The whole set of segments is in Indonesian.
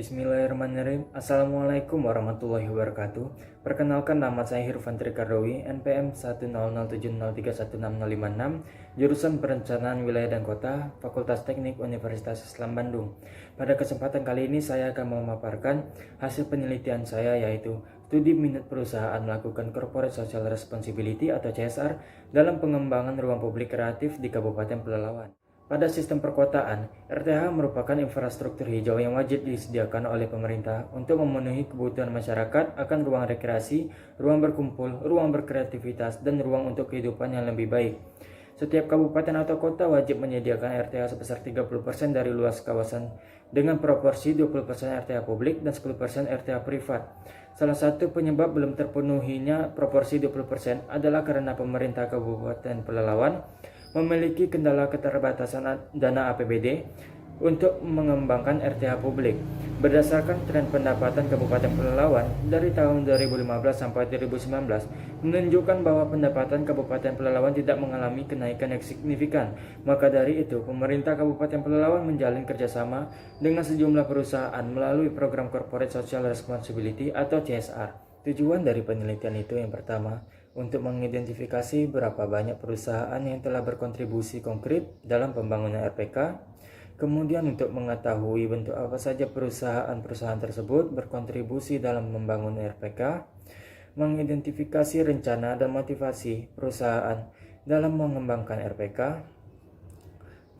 Bismillahirrahmanirrahim. Assalamualaikum warahmatullahi wabarakatuh. Perkenalkan, nama saya Hirfan Trikardowi, NPM 10070316056, jurusan Perencanaan Wilayah dan Kota, Fakultas Teknik Universitas Islam Bandung. Pada kesempatan kali ini saya akan memaparkan hasil penelitian saya, yaitu studi minat perusahaan melakukan Corporate Social Responsibility atau CSR dalam pengembangan ruang publik kreatif di Kabupaten Pelalawan. Pada sistem perkotaan, RTH merupakan infrastruktur hijau yang wajib disediakan oleh pemerintah untuk memenuhi kebutuhan masyarakat akan ruang rekreasi, ruang berkumpul, ruang berkreativitas, dan ruang untuk kehidupan yang lebih baik. Setiap kabupaten atau kota wajib menyediakan RTH sebesar 30% dari luas kawasan dengan proporsi 20% RTH publik dan 10% RTH privat. Salah satu penyebab belum terpenuhinya proporsi 20% adalah karena pemerintah Kabupaten Pelalawan memiliki kendala keterbatasan dana APBD untuk mengembangkan RTH publik. Berdasarkan tren pendapatan Kabupaten Pelalawan dari tahun 2015 sampai 2019 menunjukkan bahwa pendapatan Kabupaten Pelalawan tidak mengalami kenaikan yang signifikan. Maka dari itu, pemerintah Kabupaten Pelalawan menjalin kerjasama dengan sejumlah perusahaan melalui program Corporate Social Responsibility atau CSR. Tujuan dari penelitian itu yang pertama, untuk mengidentifikasi berapa banyak perusahaan yang telah berkontribusi konkret dalam pembangunan RPK, kemudian untuk mengetahui bentuk apa saja perusahaan-perusahaan tersebut berkontribusi dalam membangun RPK, mengidentifikasi rencana dan motivasi perusahaan dalam mengembangkan RPK,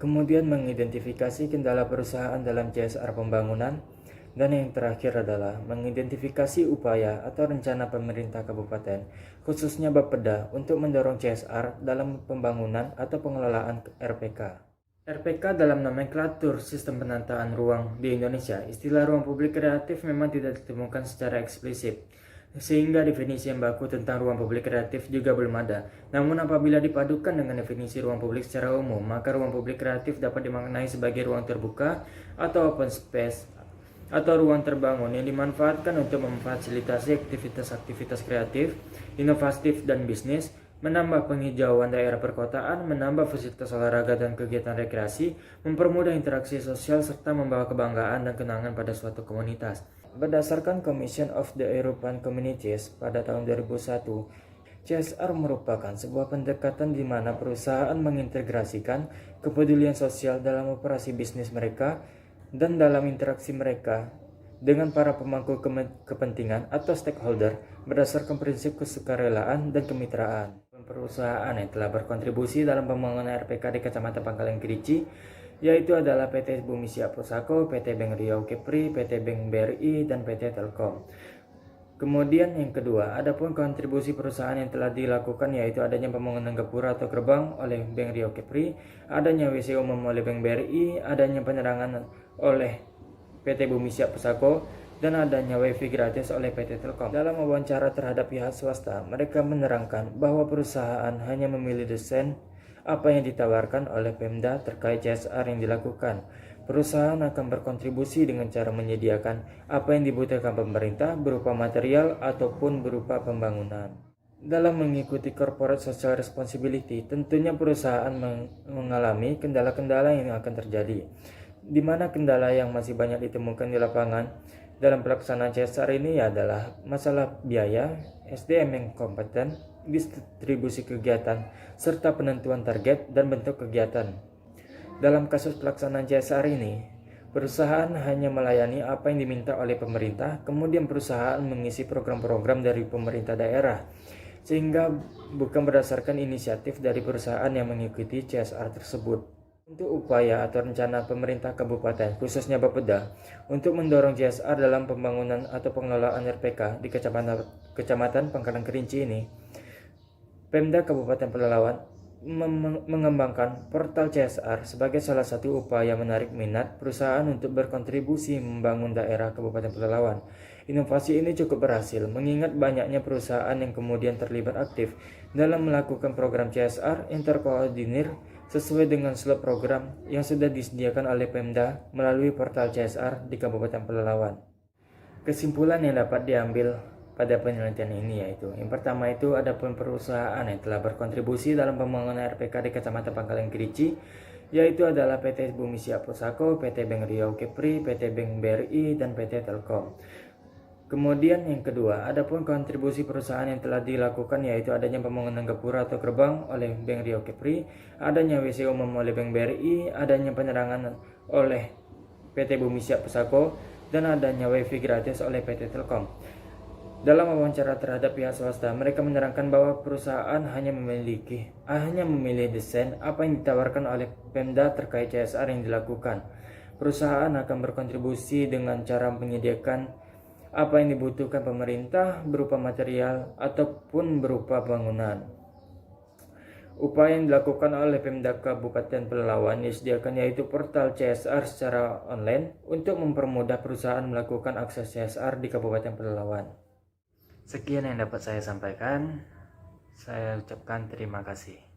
kemudian mengidentifikasi kendala perusahaan dalam CSR pembangunan, dan yang terakhir adalah mengidentifikasi upaya atau rencana pemerintah kabupaten, khususnya Bapeda, untuk mendorong CSR dalam pembangunan atau pengelolaan RPK. RPK dalam nomenklatur sistem penataan ruang di Indonesia, istilah ruang publik kreatif memang tidak ditemukan secara eksplisit, sehingga definisi yang baku tentang ruang publik kreatif juga belum ada. Namun apabila dipadukan dengan definisi ruang publik secara umum, maka ruang publik kreatif dapat dimaknai sebagai ruang terbuka atau open space atau ruang terbangun yang dimanfaatkan untuk memfasilitasi aktivitas-aktivitas kreatif, inovatif, dan bisnis, menambah penghijauan daerah perkotaan, menambah fasilitas olahraga dan kegiatan rekreasi, mempermudah interaksi sosial, serta membawa kebanggaan dan kenangan pada suatu komunitas. Berdasarkan Commission of the European Communities pada tahun 2001, CSR merupakan sebuah pendekatan di mana perusahaan mengintegrasikan kepedulian sosial dalam operasi bisnis mereka dan dalam interaksi mereka dengan para pemangku kepentingan atau stakeholder berdasarkan prinsip kesukarelaan dan kemitraan. Perusahaan yang telah berkontribusi dalam pembangunan RPK di Kecamatan Pangkalan Kerici yaitu adalah PT Bumi Siap Pusako, PT Bank Riau Kepri, PT Bank BRI, dan PT Telkom. Kemudian yang kedua, adapun kontribusi perusahaan yang telah dilakukan yaitu adanya pembangunan gapura atau gerbang oleh Bank Riau Kepri, adanya WC umum oleh Bank BRI, adanya penerangan oleh PT Bumi Siap Pusako, dan adanya WiFi gratis oleh PT Telkom. Dalam wawancara terhadap pihak swasta, mereka menerangkan bahwa perusahaan hanya memilih desain apa yang ditawarkan oleh Pemda terkait CSR yang dilakukan. Perusahaan akan berkontribusi dengan cara menyediakan apa yang dibutuhkan pemerintah berupa material ataupun berupa pembangunan. Dalam mengikuti Corporate Social Responsibility, tentunya perusahaan mengalami kendala-kendala yang akan terjadi, di mana kendala yang masih banyak ditemukan di lapangan dalam pelaksanaan CSR ini adalah masalah biaya, SDM yang kompeten, distribusi kegiatan, serta penentuan target dan bentuk kegiatan. Dalam kasus pelaksanaan CSR ini, perusahaan hanya melayani apa yang diminta oleh pemerintah, kemudian perusahaan mengisi program-program dari pemerintah daerah, sehingga bukan berdasarkan inisiatif dari perusahaan yang mengikuti CSR tersebut. Untuk upaya atau rencana pemerintah kabupaten, khususnya Bapeda, untuk mendorong CSR dalam pembangunan atau pengelolaan RPK di Kecamatan Pangkalan Kerinci ini, Pemda Kabupaten Pelalawan mengembangkan portal CSR sebagai salah satu upaya menarik minat perusahaan untuk berkontribusi membangun daerah Kabupaten Pelalawan. Inovasi ini cukup berhasil mengingat banyaknya perusahaan yang kemudian terlibat aktif dalam melakukan program CSR yang terkoordinir sesuai dengan slot program yang sudah disediakan oleh Pemda melalui portal CSR di Kabupaten Pelalawan. Kesimpulan yang dapat diambil pada penelitian ini yaitu, yang pertama itu adapun perusahaan yang telah berkontribusi dalam pembangunan RPK di Kecamatan Pangkalan Kerici yaitu adalah PT Bumi Siap Pusako, PT Bank Riau Kepri, PT Bank BRI, dan PT Telkom. Kemudian yang kedua, adapun kontribusi perusahaan yang telah dilakukan yaitu adanya pembangunan gapura atau gerbang oleh Bank Riau Kepri, adanya WC umum oleh Bank BRI, adanya penerangan oleh PT Bumi Siap Pusako, dan adanya WiFi gratis oleh PT Telkom. Dalam wawancara terhadap pihak swasta, mereka menerangkan bahwa perusahaan hanya memilih desain apa yang ditawarkan oleh Pemda terkait CSR yang dilakukan. Perusahaan akan berkontribusi dengan cara menyediakan apa yang dibutuhkan pemerintah berupa material ataupun berupa bangunan. Upaya yang dilakukan oleh Pemda Kabupaten Pelalawan disediakan yaitu portal CSR secara online untuk mempermudah perusahaan melakukan akses CSR di Kabupaten Pelalawan. Sekian yang dapat saya sampaikan. Saya ucapkan terima kasih.